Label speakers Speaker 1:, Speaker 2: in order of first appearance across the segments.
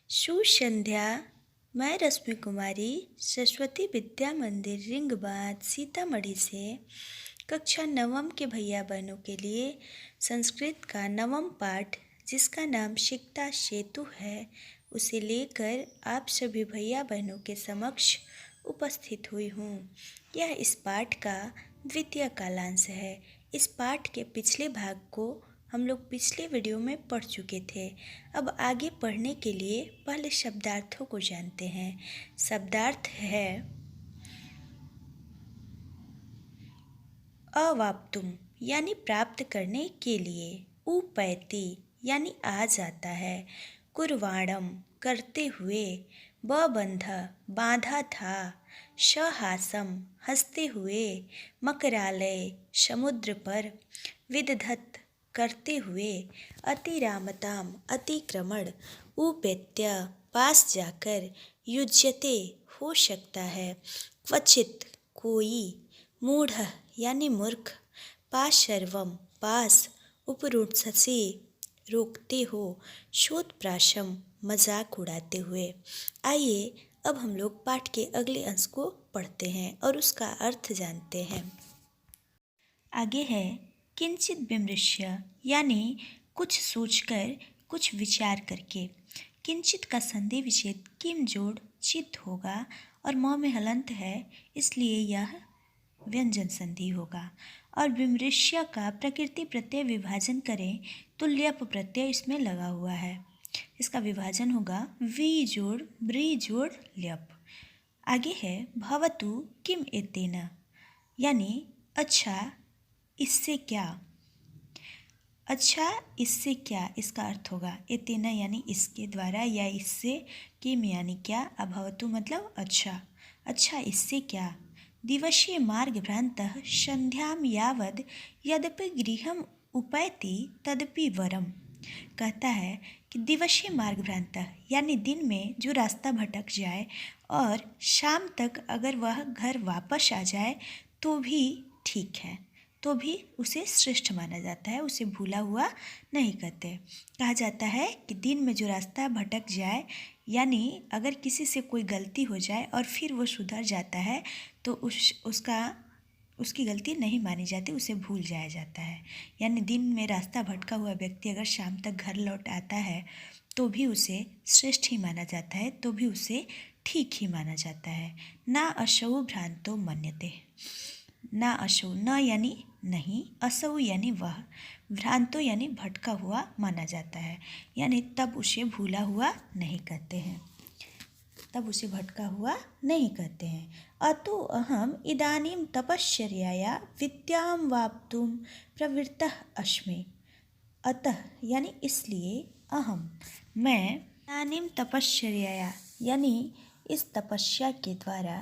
Speaker 1: शुभ संध्या। मैं रश्मि कुमारी सरस्वती विद्या मंदिर रिंग बांध सीतामढ़ी से कक्षा नवम के भैया बहनों के लिए संस्कृत का नवम पाठ जिसका नाम शिकता सेतु है उसे लेकर आप सभी भैया बहनों के समक्ष उपस्थित हुई हूँ। यह इस पाठ का द्वितीय कालांश है। इस पाठ के पिछले भाग को हम लोग पिछले वीडियो में पढ़ चुके थे। अब आगे पढ़ने के लिए पहले शब्दार्थों को जानते हैं। शब्दार्थ है अवाप्तुम यानी प्राप्त करने के लिए, उपैति यानी आ जाता है, कुर्वाणम करते हुए, बबंध बांधा था, सहासम हंसते हुए, मकरालय समुद्र पर, विदधत करते हुए, अतिरामताम अतिक्रमण, उपेत्य पास जाकर, युज्यते हो सकता है, क्वचित कोई, मूढ़ यानी मूर्ख, पाशर्वम पास, उपरूढ़सि रोकते हो, शोधप्राशम मजाक उड़ाते हुए। आइए अब हम लोग पाठ के अगले अंश को पढ़ते हैं और उसका अर्थ जानते हैं। आगे है किंचित विमृश्य यानी कुछ सोचकर, कुछ विचार करके। किंचित का संधि विच्छेद किम जोड़ चित होगा और म में हलंत है इसलिए यह व्यंजन संधि होगा। और विमृश्य का प्रकृति प्रत्यय विभाजन करें तो ल्यप प्रत्यय इसमें लगा हुआ है। इसका विभाजन होगा वी जोड़ ब्री जोड़ ल्यप। आगे है भवतु किम एतेन यानी अच्छा इससे क्या। अच्छा इससे क्या इसका अर्थ होगा एतेन यानी इसके द्वारा या इससे, किम यानी क्या, अभवतु मतलब अच्छा, अच्छा इससे क्या। दिवसीय मार्ग भ्रांतः संध्यां यावद् यद्यपि गृहम् उपैति तदपि वरम। कहता है कि दिवसीय मार्ग भ्रांतः यानी दिन में जो रास्ता भटक जाए और शाम तक अगर वह घर वापस आ जाए तो भी ठीक है, तो भी उसे श्रेष्ठ माना जाता है, उसे भूला हुआ नहीं कहते। कहा जाता है कि दिन में जो रास्ता भटक जाए यानी अगर किसी से कोई गलती हो जाए और फिर वो सुधर जाता है तो उसकी गलती नहीं मानी जाती, उसे भूल जाया जाता है। यानी दिन में रास्ता भटका हुआ व्यक्ति अगर शाम तक घर लौट आता है तो भी उसे श्रेष्ठ ही माना जाता है, तो भी उसे ठीक ही माना जाता है। ना असौ भ्रांतो मन्यते, ना असौ न यानी नहीं, असौ यानी वह, भ्रांतो यानी भटका हुआ माना जाता है, यानी तब उसे भूला हुआ नहीं कहते हैं, तब उसे भटका हुआ नहीं कहते हैं। अतो अहम इदानीं तपश्चर्याया विद्यां वाप्तुं प्रवृत्तः अस्मि। अतः यानी इसलिए, अहम मैं, इदानीं तपश्चर्याया यानी इस तपस्या के द्वारा,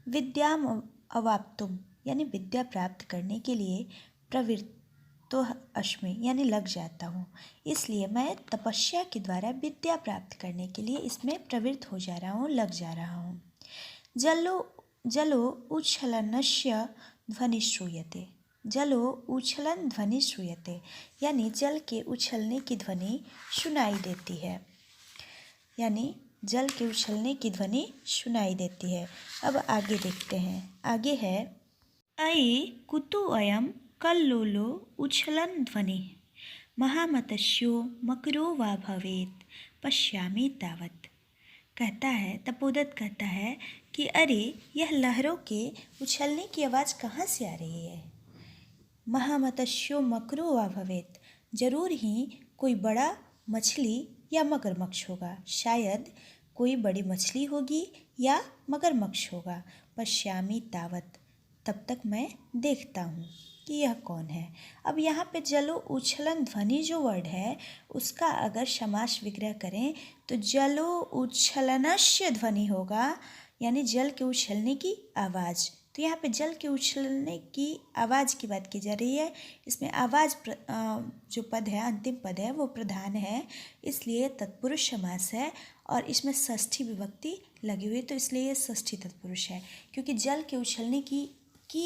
Speaker 1: विद्याम अवाप्तुम यानी विद्या प्राप्त करने के लिए, प्रवृत्तो अस्मि यानी लग जाता हूँ, इसलिए मैं तपस्या के द्वारा विद्या प्राप्त करने के लिए इसमें प्रवृत्त हो जा रहा हूँ, लग जा रहा हूँ। जलो उच्छलनस्य ध्वनि श्रूयते, जलो उच्छलन ध्वनि श्रूयते यानी जल के उछलने की ध्वनि सुनाई देती है, यानी जल के उछलने की ध्वनि सुनाई देती है। अब आगे देखते हैं। आगे है अयि कुतु अयम कल्लोलो उच्छलन ध्वनि महामतस्यो मकरो वा भवेत् पश्यामि तावत्। कहता है, तपोदत कहता है कि अरे यह लहरों के उछलने की आवाज़ कहाँ से आ रही है। महामतस्यो मकरो वा भवेत्, जरूर ही कोई बड़ा मछली या मगरमच्छ होगा, शायद कोई बड़ी मछली होगी या मगरमच्छ होगा। पश्यामि तावत्, तब तक मैं देखता हूँ कि यह कौन है। अब यहाँ पे जलो उच्छलन ध्वनि जो वर्ड है उसका अगर समास विग्रह करें तो जलो उच्छलनस्य ध्वनि होगा, यानी जल के उछलने की आवाज़। तो यहाँ पे जल के उछलने की आवाज़ की बात की जा रही है। इसमें आवाज़ जो पद है, अंतिम पद है, वो प्रधान है, इसलिए तत्पुरुष समास है और इसमें षष्ठी विभक्ति लगी हुई, तो इसलिए ये षष्ठी तत्पुरुष है, क्योंकि जल के उछलने की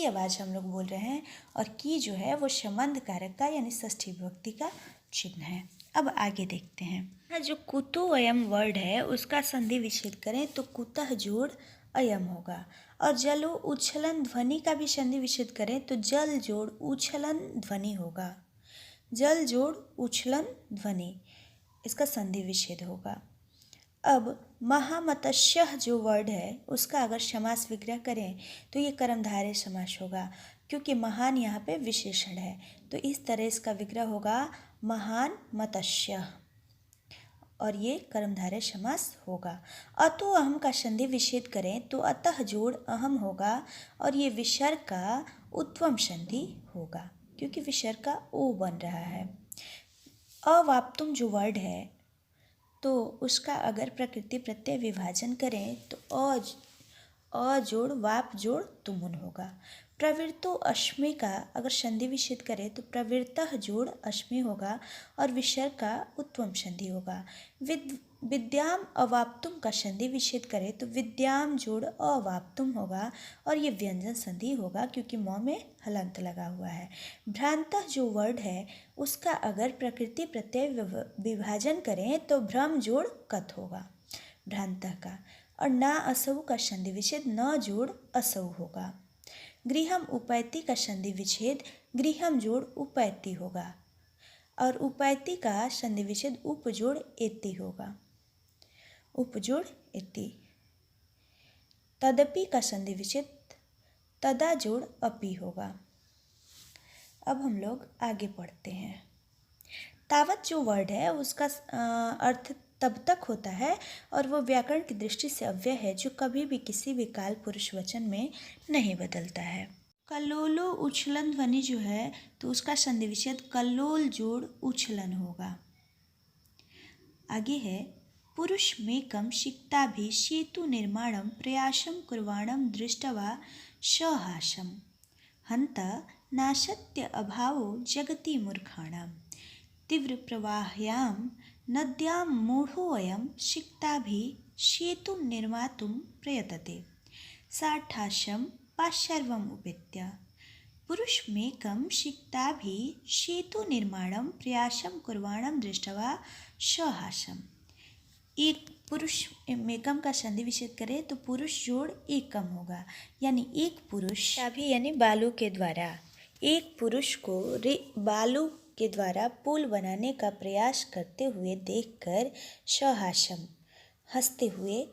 Speaker 1: आवाज़ हम लोग बोल रहे हैं और की जो है वो संबंध कारक का यानी षष्ठी विभक्ति का चिन्ह है। अब आगे देखते हैं। जो कुतो अयम वर्ड है उसका संधि विच्छेद करें तो कुतः जोड़ अयम होगा। और जलो उच्छलन ध्वनि का भी संधि विच्छेद करें तो जल जोड़ उच्छलन ध्वनि होगा। जल जोड़ उच्छलन ध्वनि, इसका संधि विच्छेद होगा। अब महामत्स्य जो वर्ड है उसका अगर समास विग्रह करें तो ये कर्मधारय समास होगा, क्योंकि महान यहाँ पे विशेषण है। तो इस तरह इसका विग्रह होगा महान मत्स्य, और ये कर्मधारय समास होगा। अतो अहम का संधि विच्छेद करें तो अतः जोड़ अहम होगा, और ये विसर्ग का उत्वम संधि होगा, क्योंकि विसर्ग का ओ बन रहा है। अवाप्तुम जो वर्ड है तो उसका अगर प्रकृति प्रत्यय विभाजन करें तो अ जोड़ वाप जोड़ तुमुन होगा। प्रवृत्तो अश्मि का अगर संधि विच्छेद करें तो प्रवृत्तः जोड़ अश्मि होगा, और विसर्ग का उत्वम संधि होगा। विद्याम अवाप्तुम का संधि विच्छेद करें तो विद्याम जोड़ अवाप्तुम होगा, और ये व्यंजन संधि होगा क्योंकि म में हलंत लगा हुआ है। भ्रांतः जो वर्ड है उसका अगर प्रकृति प्रत्यय विभाजन करें तो भ्रम जोड़ कत होगा भ्रांतः का, और ना असौ का संधि विच्छेद न जोड़ असौ होगा। गृहम उपैति का संधि विच्छेद गृहम जोड़ उपैति होगा, और उपैति का संधि विच्छेद उपजोड़ एति होगा, उपजोड़ एति। तदपि का संधि विच्छेद तदा जोड़ अपि होगा। अब हम लोग आगे पढ़ते हैं। तावत जो वर्ड है उसका अर्थ तब तक होता है और वो व्याकरण की दृष्टि से अव्यय है जो कभी भी किसी भी काल पुरुष वचन में नहीं बदलता है। कल्लोलो उच्छलन ध्वनि जो है तो उसका संधि विच्छेद कल्लोल जोड़ उच्छलन होगा। आगे है पुरुष मेकम शिक्ताभि सेतु निर्माणम प्रयासम कुर्वाणम दृष्टवा सहासम हंत नाशत्य अभावो जगति मूर्खाणाम तीव्र प्रवाह्यां नद्यां मूढ़ोऽयं सिक्ताभिः सेतुं निर्मातुं प्रयतते साठास्यं पाशर्वम् उपेत्य पुरुषमेकं सिक्ताभिः सेतु निर्माणं प्रयासं कुर्वाणं दृष्ट्वा सहासम्। एक पुरुष मेकम का संधि विच्छेद करें तो पुरुष जोड़ एकम होगा, यानी एक पुरुष अभी यानी बालू के द्वारा एक पुरुष को बालू के द्वारा पुल बनाने का प्रयास करते हुए देखकर सहासम हंसते हुए,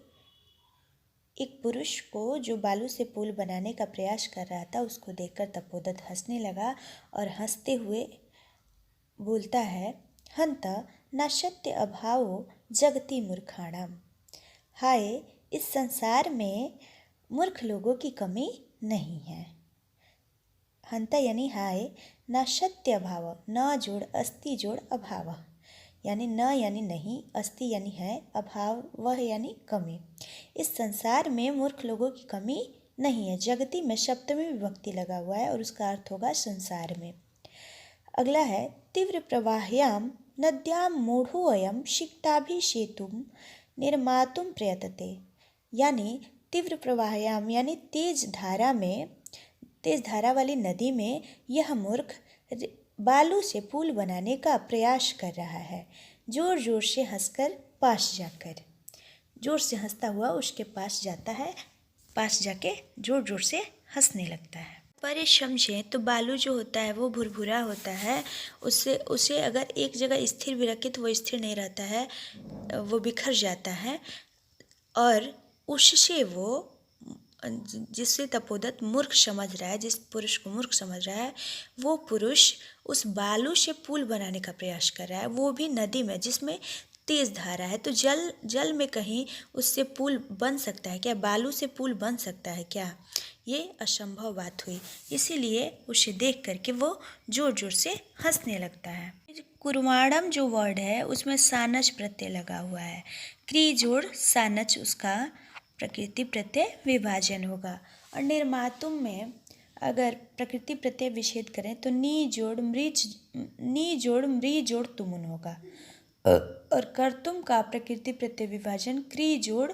Speaker 1: एक पुरुष को जो बालू से पुल बनाने का प्रयास कर रहा था उसको देखकर तपोदत्त हंसने लगा और हंसते हुए बोलता है हंत नाशत्य अभावो जगति मूर्खाणाम, हाय इस संसार में मूर्ख लोगों की कमी नहीं है। हंता यानी हाय, नाशत्य अभाव न जोड़ अस्ति जोड़ अभाव, यानी न यानी नहीं, अस्ति यानी है, अभाव वह यानी कमी। इस संसार में मूर्ख लोगों की कमी नहीं है। जगति में सप्तमी विभक्ति लगा हुआ है और उसका अर्थ होगा संसार में। अगला है तीव्र प्रवाह्याम नद्यां मूढ़ोऽयं सिक्ताभि सेतुं निर्मातुं प्रयतते, यानी तीव्र प्रवाह्याम यानी तेज धारा वाली नदी में यह मूर्ख बालू से पुल बनाने का प्रयास कर रहा है। जोर जोर से हंसकर पास जाकर, जोर से हंसता हुआ उसके पास जाता है, पास जाके जोर जोर से हंसने लगता है। पर ये समझें तो बालू जो होता है वो भुरभुरा होता है, उसे अगर एक जगह स्थिर भी रखें तो वो स्थिर नहीं रहता है, वो बिखर जाता है। और उससे वो जिससे तपोदत्त मूर्ख समझ रहा है, जिस पुरुष को मूर्ख समझ रहा है, वो पुरुष उस बालू से पुल बनाने का प्रयास कर रहा है, वो भी नदी में जिसमें तेज धारा है। तो जल में कहीं उससे पुल बन सकता है क्या? बालू से पुल बन सकता है क्या? ये असंभव बात हुई। इसीलिए उसे देख करके वो जोर जोर से हंसने लगता है। कुर्वाणम जो वर्ड है उसमें सानच प्रत्यय लगा हुआ है। क्री जोड़ सानच उसका प्रकृति प्रत्यय विभाजन होगा। और निर्मातुम में अगर प्रकृति प्रत्यय विच्छेद करें तो नी जोड़ मृ जोड़ तुमुन होगा। और कर्तुम का प्रकृति प्रत्यय विभाजन क्री जोड़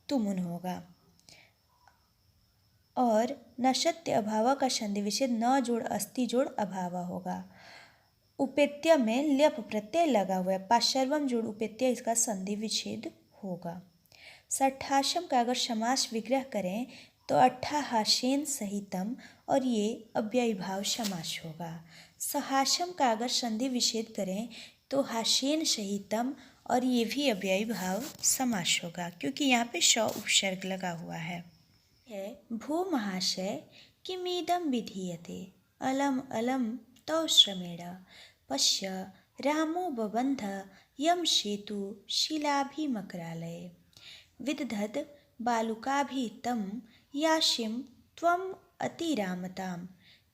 Speaker 1: तुमुन होगा। और नशत्य अभाव का संधि विच्छेद न जोड़ अस्ति जोड़ अभाव होगा। उपेत्य में ल्यप प्रत्यय लगा हुआ है, पाशर्वम जोड़ उपेत्य, इसका संधि विच्छेद होगा। सठाशम का अगर समास विग्रह करें तो अट्ठाहासेन सहितम, और ये अव्ययी भाव समास होगा। सहासम का अगर संधि विच्छेद करें तो हासेन सहितम, और ये भी अव्ययी भाव समास होगा, क्योंकि यहाँ पे श उपसर्ग लगा हुआ है। भो महाशय किमीदं विधीयते अलम अलम तौ श्रमेण पश्य रामो बबंध यम सेतु शिलाभिमकरालये विदधद बालुकाभितं याशिं त्वम् अतिरामतां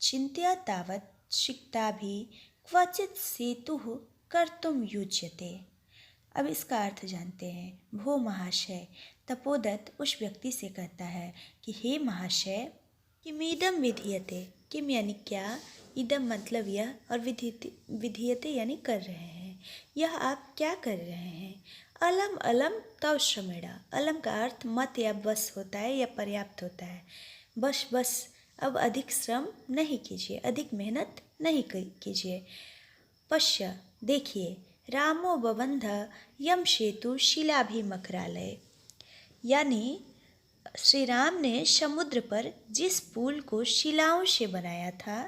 Speaker 1: चिन्त्य तावत् सिक्ताभिः क्वचित् सेतुः कर्तुं युज्यते। अब इसका अर्थ जानते हैं। भो महाशय, तपोदत्त उस व्यक्ति से कहता है कि हे महाशय, किमीदम विधीयते, किम यानी क्या, इदम मतलब यह, और विधीयते यानी कर रहे हैं, यह आप क्या कर रहे हैं। अलम अलम तव श्रमेणा, अलम का अर्थ मत या बस होता है या पर्याप्त होता है। बस बस, अब अधिक श्रम नहीं कीजिए, अधिक मेहनत नहीं कीजिए। पश्य देखिए, रामो बबंध यम सेतु शिलाभिमकरालय, यानी श्री राम ने समुद्र पर जिस पुल को शिलाओं से बनाया था,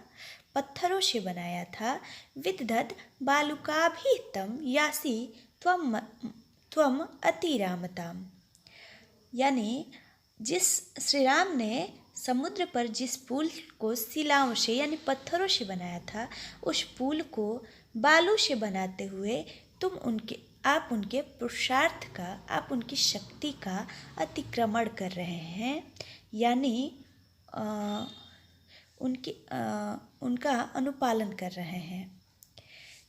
Speaker 1: पत्थरों से बनाया था, विदधद बालुकाभितम यासी त्वम अतिरामताम, यानी जिस श्री राम ने समुद्र पर जिस पुल को शिलाओं से यानी पत्थरों से बनाया था, उस पुल को बालू से बनाते हुए आप उनके पुरुषार्थ का, आप उनकी शक्ति का अतिक्रमण कर रहे हैं, यानी उनका अनुपालन कर रहे हैं।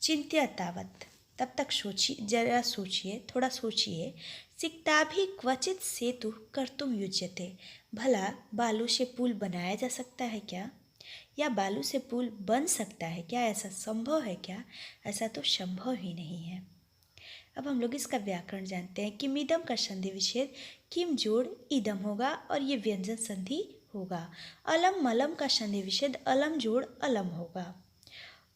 Speaker 1: चिंत्य तावत, तब तक सोचिए, जरा सोचिए, थोड़ा सोचिए। सिक्ताभि क्वचित सेतु कर्तुम युज्यते, भला बालू से पुल बनाया जा सकता है क्या, या बालू से पुल बन सकता है क्या, ऐसा संभव है क्या? ऐसा तो संभव ही नहीं है। अब हम लोग इसका व्याकरण जानते हैं। किमिदम का संधि विच्छेद किम जोड़ इदम होगा, और ये व्यंजन संधि होगा। अलम मलम का संधि विच्छेद अलम जोड़ अलम होगा।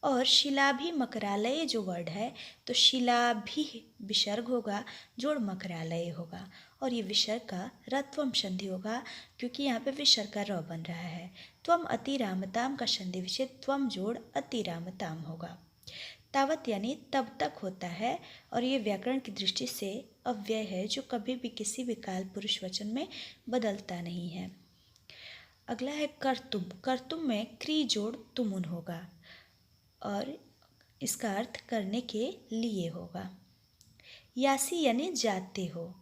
Speaker 1: और शिलाभि मकरालय जो वर्ड है, तो शिलाभि विसर्ग होगा, जोड़ मकरालय होगा, और ये विसर्ग का रत्वम संधि होगा, क्योंकि यहाँ पे विसर्ग का र बन रहा है। त्वम अतिरामताम का संधि विच्छेद त्वम जोड़ अतिरामताम होगा। तावत यानी तब तक होता है, और ये व्याकरण की दृष्टि से अव्यय है, जो कभी भी किसी भी काल पुरुष वचन में बदलता नहीं है। अगला है कर्तुम। कर्तुम में क्री जोड़ तुमुन होगा, और इसका अर्थ करने के लिए होगा। यासी यानी जाते हो,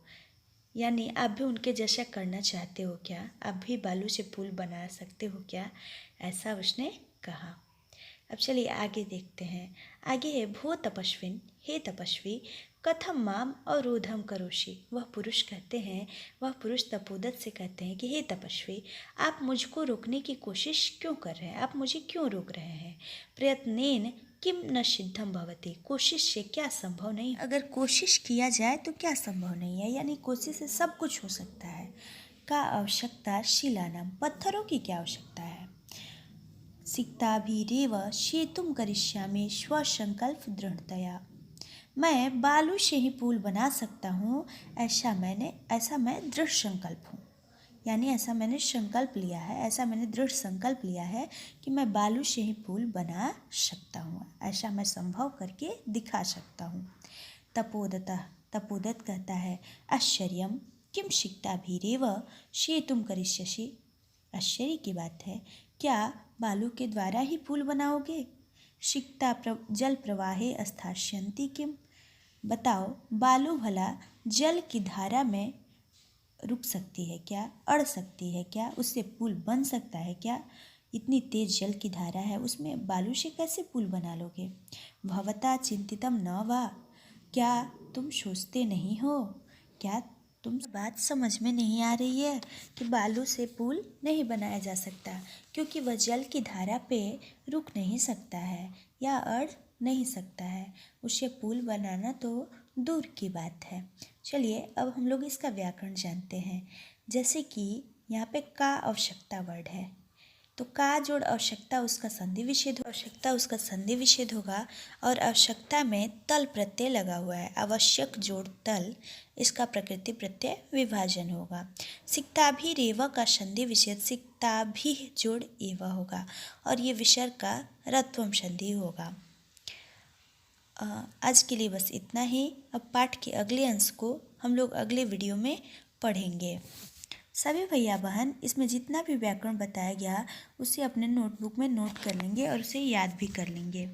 Speaker 1: यानी आप भी उनके जैसा करना चाहते हो क्या, आप भी बालू से पुल बना सकते हो क्या, ऐसा उसने कहा। अब चलिए आगे देखते हैं। आगे है भो तपस्विन, हे तपस्वी, कथम माम अवरोधम करोषि। वह पुरुष कहते हैं, वह पुरुष तपोदत्त से कहते हैं कि हे तपस्वी, आप मुझको रोकने की कोशिश क्यों कर रहे हैं, आप मुझे क्यों रोक रहे हैं। प्रयत्नेन किम न सिद्धम भवति, कोशिश से क्या संभव नहीं, अगर कोशिश किया जाए तो क्या संभव नहीं है, यानी कोशिश से सब कुछ हो सकता है। का आवश्यकता शिलानाम, पत्थरों की क्या आवश्यकता है। सिक्ताभिरेव सेतुं करिष्यामि स्वसंकल्प दृढ़तया, मैं बालू से ही पुल बना सकता हूँ, ऐसा मैं दृढ़ संकल्प हूँ, यानी ऐसा मैंने संकल्प लिया है, ऐसा मैंने दृढ़ संकल्प लिया है कि मैं बालू से ही पुल बना सकता हूँ, ऐसा मैं संभव करके दिखा सकता हूँ। तपोदत्त कहता है, आश्चर्यम किम सिक्ताभिरेव सेतुं करिष्यसि, आश्चर्य की बात है, क्या बालू के द्वारा ही पुल बनाओगे। सिक्ता जल प्रवाहे स्थास्यन्ति किम, बताओ बालू भला जल की धारा में रुक सकती है क्या, अड़ सकती है क्या, उससे पुल बन सकता है क्या। इतनी तेज जल की धारा है, उसमें बालू से कैसे पुल बना लोगे। भवता चिंतितम न वा, क्या तुम सोचते नहीं हो, क्या तुम बात समझ में नहीं आ रही है कि बालू से पुल नहीं बनाया जा सकता, क्योंकि वह जल की धारा पे रुक नहीं सकता है या अड़ नहीं सकता है, उसे पुल बनाना तो दूर की बात है। चलिए अब हम लोग इसका व्याकरण जानते हैं। जैसे कि यहाँ पे का आवश्यकता वर्ड है, तो का जोड़ आवश्यकता उसका संधि विच्छेद होगा और आवश्यकता में तल प्रत्यय लगा हुआ है। आवश्यक जोड़ तल, इसका प्रकृति प्रत्यय विभाजन होगा। सिक्ताभि रेवा का संधि विच्छेद सिक्ताभि जोड़ एवा होगा और ये विसर्ग का रत्वम संधि होगा। आज के लिए बस इतना ही। अब पाठ के अगले अंश को हम लोग अगले वीडियो में पढ़ेंगे। सभी भैया बहन इसमें जितना भी व्याकरण बताया गया उसे अपने नोटबुक में नोट कर लेंगे और उसे याद भी कर लेंगे।